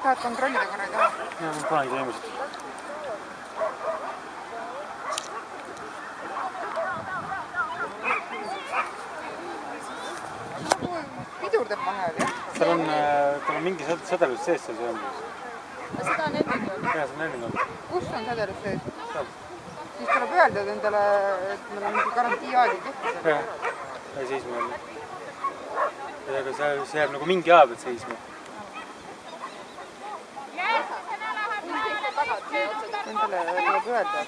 Tahad kontrollida korra ka? Jah, ma panen inimesed. Pidurdab vahel, jah? Tal on mingi sädelus sees seal söömises. Seda on enne olnud. Jah, see on enne olnud. Kus on sädelus sees? Seal. Siis tuleb öelda endale, et meil on mingi garantiiaadi tehtud. Jah, ja seisma jälle. Aga see jääb nagu mingi aja pealt seisma. Endale tuleb öelda.